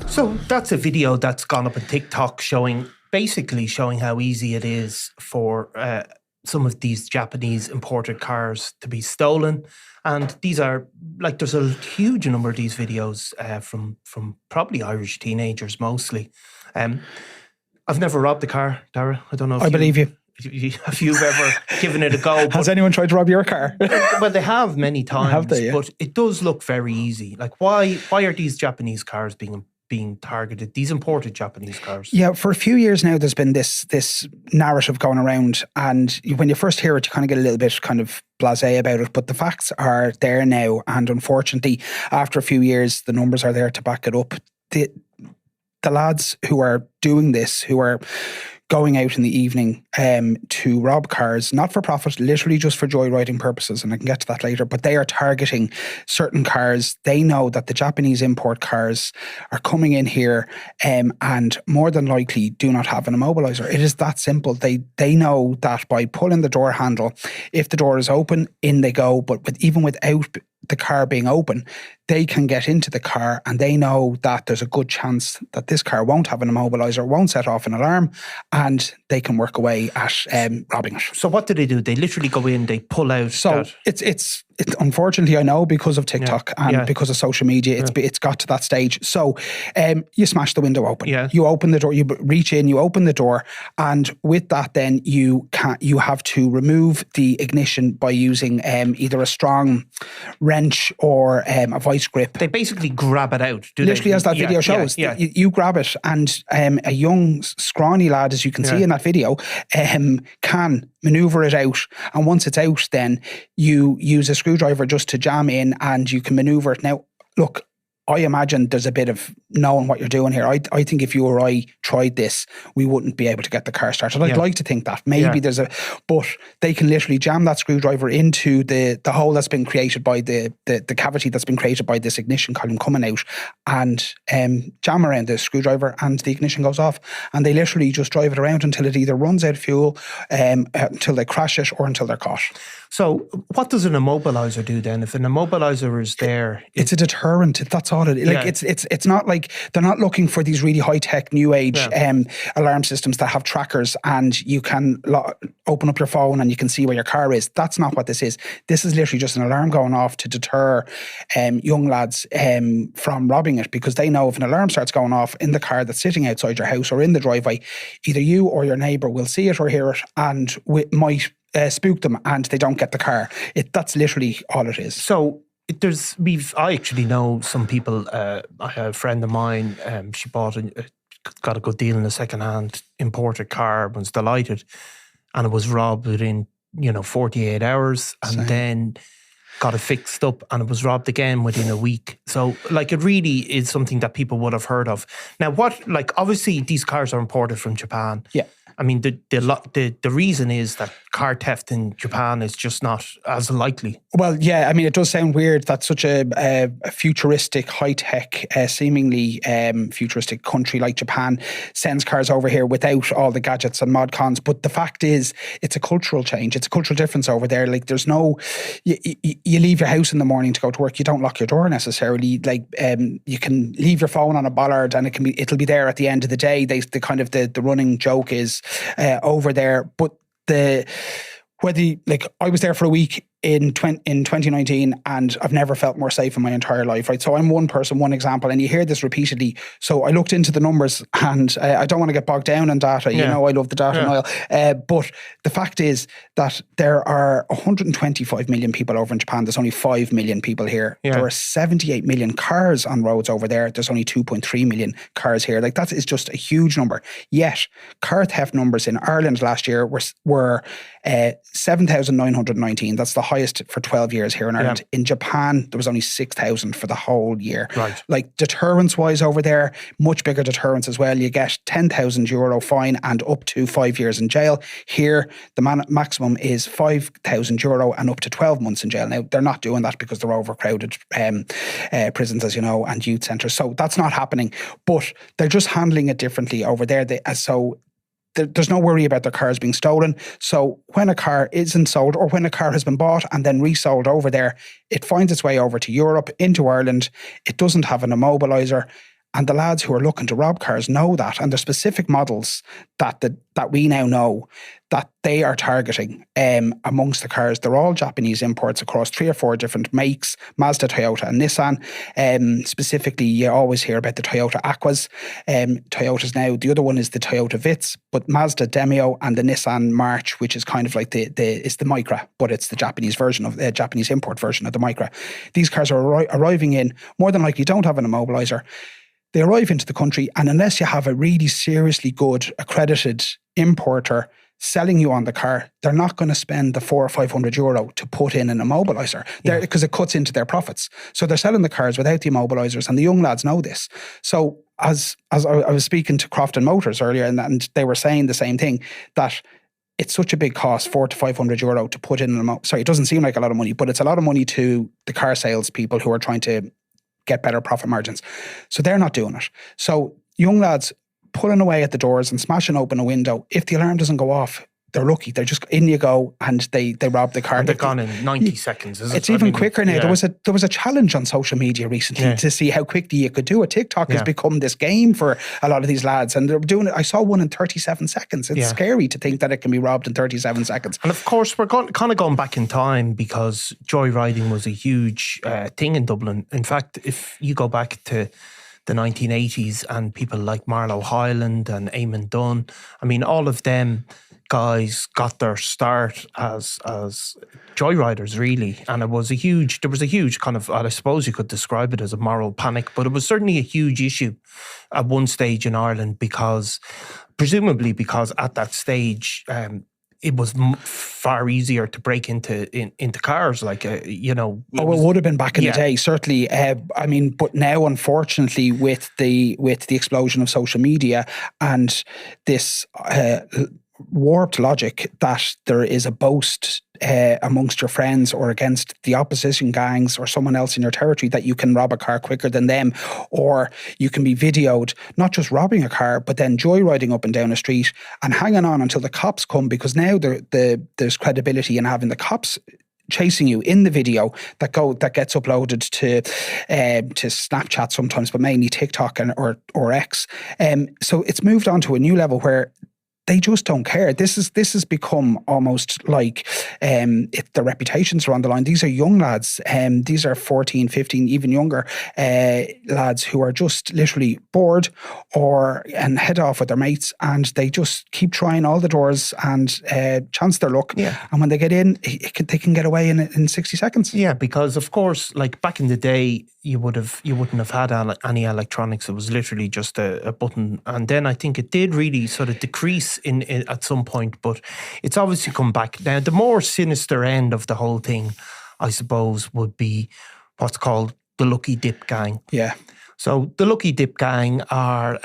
So that's a video that's gone up on TikTok basically showing how easy it is for some of these Japanese imported cars to be stolen. And these are, like, there's a huge number of these videos from probably Irish teenagers mostly. I've never robbed a car, Daragh. I don't know if I believe you. If you've ever given it a go. Has anyone tried to rob your car? Well, they have many times. Have they? Yeah. But it does look very easy. Like, why are these Japanese cars being targeted, these imported Japanese cars? Yeah, for a few years now, there's been this narrative going around, and when you first hear it, you kind of get a little bit kind of blasé about it, but the facts are there now, and unfortunately, after a few years, the numbers are there to back it up. The lads who are doing this, who are going out in the evening to rob cars, not for profit, literally just for joyriding purposes, and I can get to that later, but they are targeting certain cars. They know that the Japanese import cars are coming in here and more than likely do not have an immobilizer. It is that simple. They know that by pulling the door handle, if the door is open, in they go, but even without the car being open, they can get into the car, and they know that there's a good chance that this car won't have an immobilizer, won't set off an alarm, and they can work away at robbing it. So what do? They literally go in, they pull out. So it's unfortunately, I know, because of TikTok and because of social media, it's got to that stage. So you smash the window open. Yeah. You open the door, you reach in, you open the door, and with that then you have to remove the ignition by using either a strong wrench or a vice grip. They basically grab it out, do literally, they? as that video shows. Yeah. You grab it, and a young, scrawny lad, as you can see in that video, can maneuver it out. And once it's out, then you use a screwdriver just to jam in, and you can maneuver it. Now, look, I imagine there's a bit of knowing what you're doing here. I think if you or I tried this, we wouldn't be able to get the car started. I'd like to think that. Maybe but they can literally jam that screwdriver into the hole that's been created by the cavity that's been created by this ignition column coming out, and jam around the screwdriver, and the ignition goes off. And they literally just drive it around until it either runs out of fuel, until they crash it, or until they're caught. So what does an immobilizer do then? If an immobilizer is there... It's a deterrent. That's all it is. Like, it's not like they're not looking for these really high-tech, new age alarm systems that have trackers, and you can open up your phone and you can see where your car is. That's not what this is. This is literally just an alarm going off to deter young lads from robbing it, because they know if an alarm starts going off in the car that's sitting outside your house or in the driveway, either you or your neighbour will see it or hear it, and might spook them, and they don't get the car. That's literally all it is. So I actually know some people. I have a friend of mine. She got a good deal in a second-hand imported car. Was delighted, and it was robbed within 48 hours, and then got it fixed up, and it was robbed again within a week. So, like, it really is something that people would have heard of. Now, obviously these cars are imported from Japan. Yeah. I mean, the reason is that car theft in Japan is just not as likely. Well, yeah, I mean, it does sound weird that such a futuristic, high-tech, seemingly futuristic country like Japan sends cars over here without all the gadgets and mod cons. But the fact is, it's a cultural change. It's a cultural difference over there. Like, there's no... You leave your house in the morning to go to work. You don't lock your door necessarily. Like, you can leave your phone on a bollard, and it'll be there at the end of the day. The running joke is over there, but I was there for a week in 2019, and I've never felt more safe in my entire life, right? So I'm one person, one example, and you hear this repeatedly. So I looked into the numbers, and I don't want to get bogged down in data. I love the data, Niall. But the fact is that there are 125 million people over in Japan. There's only 5 million people here. There are 78 million cars on roads over there. There's only 2.3 million cars here. Like, that is just a huge number. Yet, car theft numbers in Ireland last year were 7,919. That's the highest for 12 years here in Ireland. In Japan, there was only 6,000 for the whole year. Right. Like, deterrence-wise over there, much bigger deterrence as well. You get €10,000 fine and up to 5 years in jail. Here, the maximum is €5,000 and up to 12 months in jail. Now, they're not doing that because they're overcrowded prisons, as you know, and youth centres. So that's not happening. But they're just handling it differently over there. So there's no worry about their cars being stolen. So when a car isn't sold, or when a car has been bought and then resold over there, it finds its way over to Europe, into Ireland. It doesn't have an immobilizer. And the lads who are looking to rob cars know that. And there's specific models that we now know that they are targeting amongst the cars. They're all Japanese imports across 3 or 4 different makes: Mazda, Toyota and Nissan. Specifically, you always hear about the Toyota Aquas. Toyota's now, the other one is the Toyota Vitz, but Mazda Demio and the Nissan March, which is kind of like it's the Micra, but it's the Japanese version of the Japanese import version of the Micra. These cars are arriving in, more than likely don't have an immobilizer. They arrive into the country, and unless you have a really seriously good accredited importer selling you on the car, they're not going to spend the €400 or €500 to put in an immobilizer, because it cuts into their profits. So they're selling the cars without the immobilizers, and the young lads know this. So as I was speaking to Crofton Motors earlier, and they were saying the same thing, that it's such a big cost, €400 to €500 to put in an Sorry, it doesn't seem like a lot of money, but it's a lot of money to the car sales people who are trying to get better profit margins. So they're not doing it. So young lads pulling away at the doors and smashing open a window. If the alarm doesn't go off, they're lucky. They're just, in you go, and they rob the car. And they're gone in 90 seconds. It's even quicker now. Yeah. There was a challenge on social media recently to see how quickly you could do it. TikTok has become this game for a lot of these lads, and they're doing it. I saw one in 37 seconds. It's scary to think that it can be robbed in 37 seconds. And of course, we're kind of going back in time, because joyriding was a huge thing in Dublin. In fact, if you go back to the 1980s and people like Marlowe Highland and Eamon Dunn, I mean, all of them guys got their start as joyriders, really. And there was a huge kind of, I suppose you could describe it as a moral panic, but it was certainly a huge issue at one stage in Ireland, presumably because at that stage, it was far easier to break into cars, like it would have been back in the day, certainly. But now, unfortunately, with the explosion of social media and this warped logic that there is a boast amongst your friends or against the opposition gangs or someone else in your territory that you can rob a car quicker than them, or you can be videoed not just robbing a car but then joyriding up and down a street and hanging on until the cops come, because now there's credibility in having the cops chasing you in the video that gets uploaded to Snapchat sometimes, but mainly TikTok or X. So it's moved on to a new level where they just don't care. This has become almost like the reputations are on the line. These are young lads. These are 14, 15, even younger lads who are just literally bored and head off with their mates, and they just keep trying all the doors and chance their luck. Yeah. And when they get in, they can get away in 60 seconds. Yeah, because of course, like back in the day, you wouldn't have had any electronics. It was literally just a button, and then I think it did really sort of decrease in at some point, but it's obviously come back. Now, the more sinister end of the whole thing, I suppose, would be what's called the Lucky Dip Gang. Yeah. So the Lucky Dip Gang are,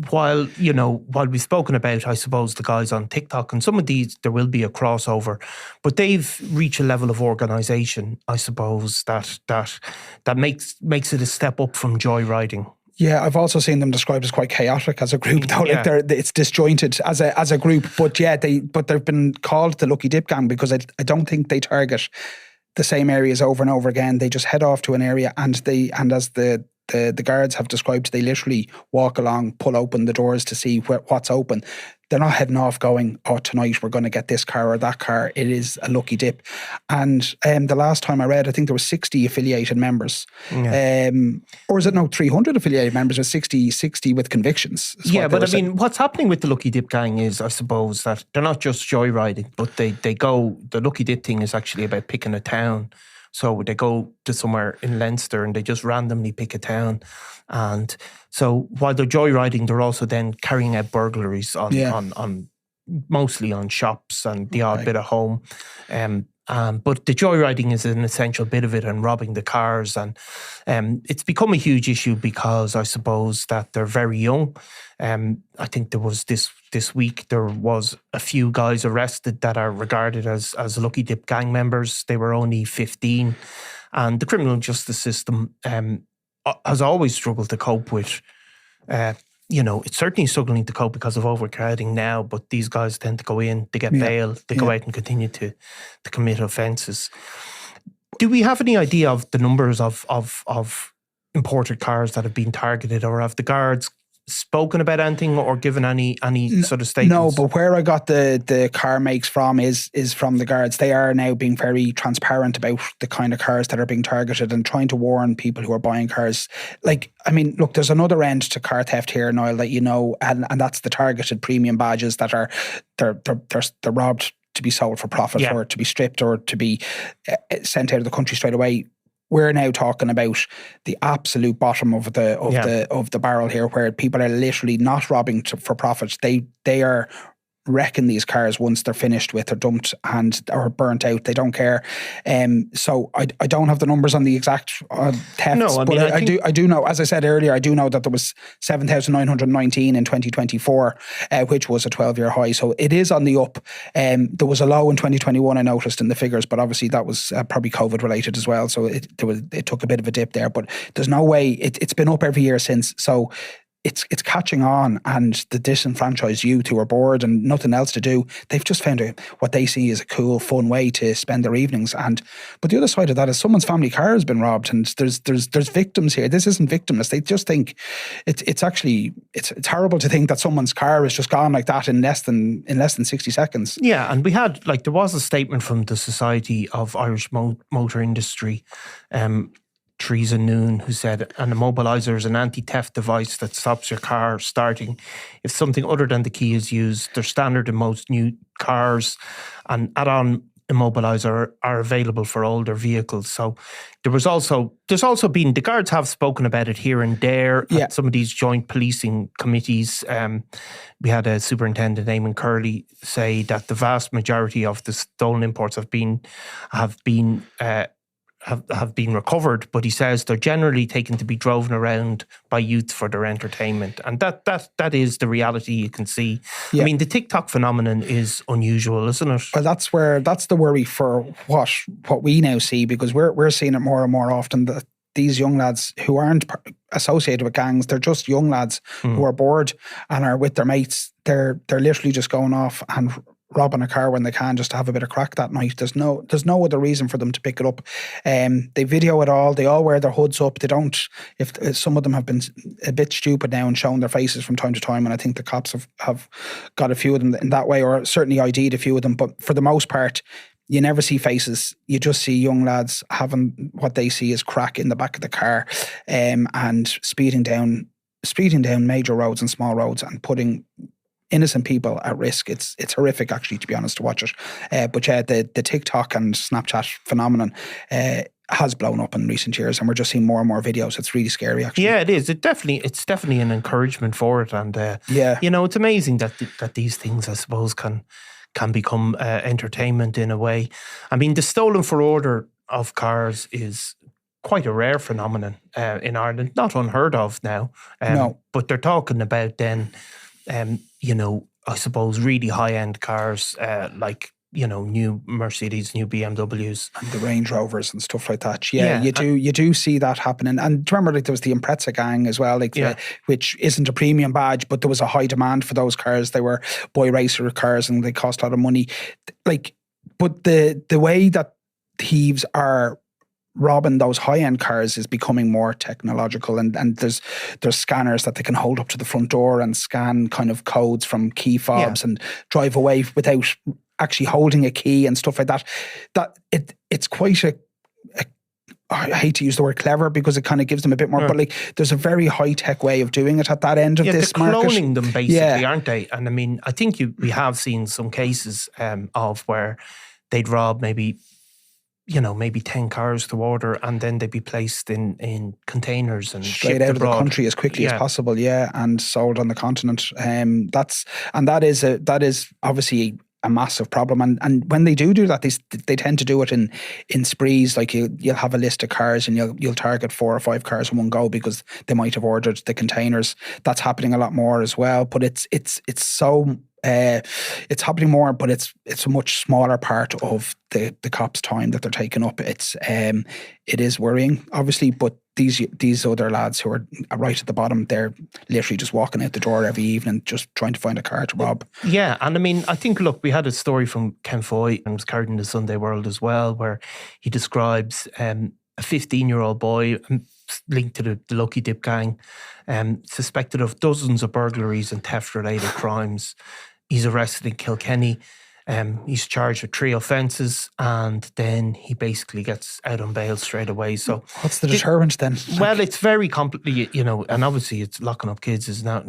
while we've spoken about, I suppose, the guys on TikTok, and some of these, there will be a crossover, but they've reached a level of organisation, I suppose, that makes it a step up from joyriding. Yeah, I've also seen them described as quite chaotic as a group, though. Yeah. Like it's disjointed as a group. But yeah, they've been called the Lucky Dip Gang because I don't think they target the same areas over and over again. They just head off to an area, and as the guards have described, they literally walk along, pull open the doors to see what's open. They're not heading off going, oh, tonight we're going to get this car or that car. It is a lucky dip. And the last time I read, I think there were 60 affiliated members. Yeah. Or is it 300 affiliated members or 60 with convictions? Yeah, but I mean, what's happening with the Lucky Dip Gang is, I suppose, that they're not just joyriding, but the Lucky Dip thing is actually about picking a town. So they go to somewhere in Leinster and they just randomly pick a town. And so while they're joyriding, they're also then carrying out burglaries on mostly on shops and the odd bit of home. But the joyriding is an essential bit of it, and robbing the cars. And it's become a huge issue because I suppose that they're very young. I think there was this week, there was a few guys arrested that are regarded as Lucky Dip Gang members. They were only 15. And the criminal justice system has always struggled to cope with it's certainly struggling to cope because of overcrowding now, but these guys tend to go in, they get bail, they go out and continue to commit offences. Do we have any idea of the numbers of imported cars that have been targeted, or have the guards spoken about anything or given any sort of statements? No, but where I got the car makes from is from the guards. They are now being very transparent about the kind of cars that are being targeted and trying to warn people who are buying cars. Like, I mean, look, there's another end to car theft here, Niall, that and that's the targeted premium badges that are they're robbed to be sold for profit, or to be stripped, or to be sent out of the country straight away. We're now talking about the absolute bottom of the barrel here, where people are literally not robbing for profit. They are wrecking these cars once they're finished with, or dumped or burnt out. They don't care. So I don't have the numbers on the exact thefts. No, but I do know, as I said earlier, I do know that there was 7,919 in 2024, which was a 12-year high. So it is on the up. There was a low in 2021, I noticed in the figures, but obviously that was probably COVID related as well. So it took a bit of a dip there, but there's no way it's been up every year since. So it's catching on, and the disenfranchised youth who are bored and nothing else to do, they've just found what they see as a cool, fun way to spend their evenings. But the other side of that is someone's family car has been robbed, and there's victims here. This isn't victimless. They just think it's horrible to think that someone's car is just gone like that in less than 60 seconds. Yeah, and we had there was a statement from the Society of Irish Motor Industry. Teresa Noon, who said, an immobilizer is an anti-theft device that stops your car starting if something other than the key is used. They're standard in most new cars, and add-on immobilizer are available for older vehicles. So there's also been, the guards have spoken about it here and there at some of these joint policing committees. We had a superintendent, Eamon Curley, say that the vast majority of the stolen imports have been recovered, but he says they're generally taken to be driven around by youth for their entertainment, and that is the reality you can see. I mean, the TikTok phenomenon is unusual, isn't it? Well, that's the worry for what we now see, because we're seeing it more and more often, that these young lads who aren't associated with gangs, they're just young lads who are bored and are with their mates. They're literally just going off and robbing a car when they can, just to have a bit of crack that night. There's no other reason for them to pick it up. They video it all. They all wear their hoods up. They don't. If some of them have been a bit stupid now and shown their faces from time to time, and I think the cops have got a few of them in that way, or certainly ID'd a few of them. But for the most part, you never see faces. You just see young lads having what they see as crack in the back of the car, and speeding down major roads and small roads, and putting innocent people at risk. It's horrific, actually, to be honest, to watch it. But yeah, the TikTok and Snapchat phenomenon has blown up in recent years, and we're just seeing more and more videos. It's really scary, actually. Yeah, it is. It's definitely an encouragement for it, and it's amazing that these things, I suppose, can become entertainment in a way. I mean, the stolen for order of cars is quite a rare phenomenon in Ireland, not unheard of now. No, but they're talking about then. I suppose really high-end cars new Mercedes, new BMWs. And the Range Rovers and stuff like that. Yeah, you do see that happening. And remember, there was the Impreza gang as well, which isn't a premium badge, but there was a high demand for those cars. They were boy racer cars and they cost a lot of money. But the way that thieves are robbing those high-end cars is becoming more technological, and there's scanners that they can hold up to the front door and scan kind of codes from key fobs and drive away without actually holding a key and stuff like that. It's quite I hate to use the word clever, because it kind of gives them a bit more, but there's a very high-tech way of doing it at that end of this market. They're cloning them basically, aren't they? And I mean, I think we have seen some cases of where they'd rob maybe 10 cars to order, and then they'd be placed in containers and straight out of the country as quickly as possible, and sold on the continent. That is obviously a massive problem. And when they do that, they tend to do it in sprees. Like you'll have a list of cars and you'll target 4 or 5 cars in one go, because they might have ordered the containers. That's happening a lot more as well. But it's so. It's happening more, but it's a much smaller part of the cops' time that they're taking up. It is worrying, obviously, but these other lads who are right at the bottom, they're literally just walking out the door every evening, just trying to find a car to rob. Yeah, and I mean, I think, look, we had a story from Ken Foy, and it was carried in the Sunday World as well, where he describes a 15-year-old boy linked to the Lucky Dip gang, suspected of dozens of burglaries and theft-related crimes. He's arrested in Kilkenny. He's charged with 3 offences, and then he basically gets out on bail straight away. So what's the deterrent then? Well, it's very complicated, and obviously it's locking up kids is not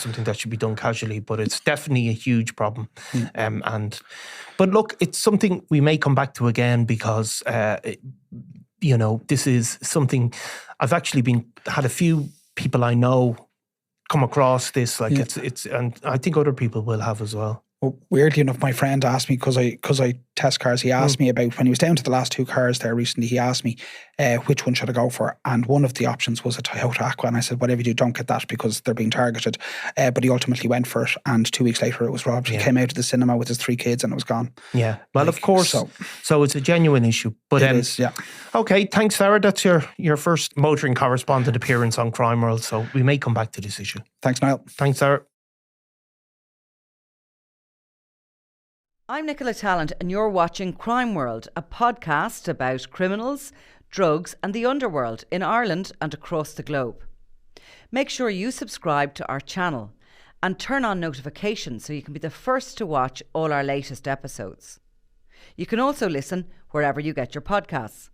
something that should be done casually, but it's definitely a huge problem. But look, it's something we may come back to again because this is something I've actually had a few people I know come across this. Like it's, and I think other people will have as well. Well, weirdly enough, my friend asked me, because I test cars, he asked me about, when he was down to the last 2 cars there recently, he asked me which one should I go for, and one of the options was a Toyota Aqua, and I said, whatever you do, don't get that because they're being targeted. But he ultimately went for it, and 2 weeks later it was robbed. He came out of the cinema with his 3 kids and it was gone. Yeah, well, of course. So it's a genuine issue. But it is, yeah. Okay, thanks, Sarah. That's your first motoring correspondent appearance on Crime World, so we may come back to this issue. Thanks, Niall. Thanks, Sarah. I'm Nicola Tallant and you're watching Crime World, a podcast about criminals, drugs and the underworld in Ireland and across the globe. Make sure you subscribe to our channel and turn on notifications so you can be the first to watch all our latest episodes. You can also listen wherever you get your podcasts.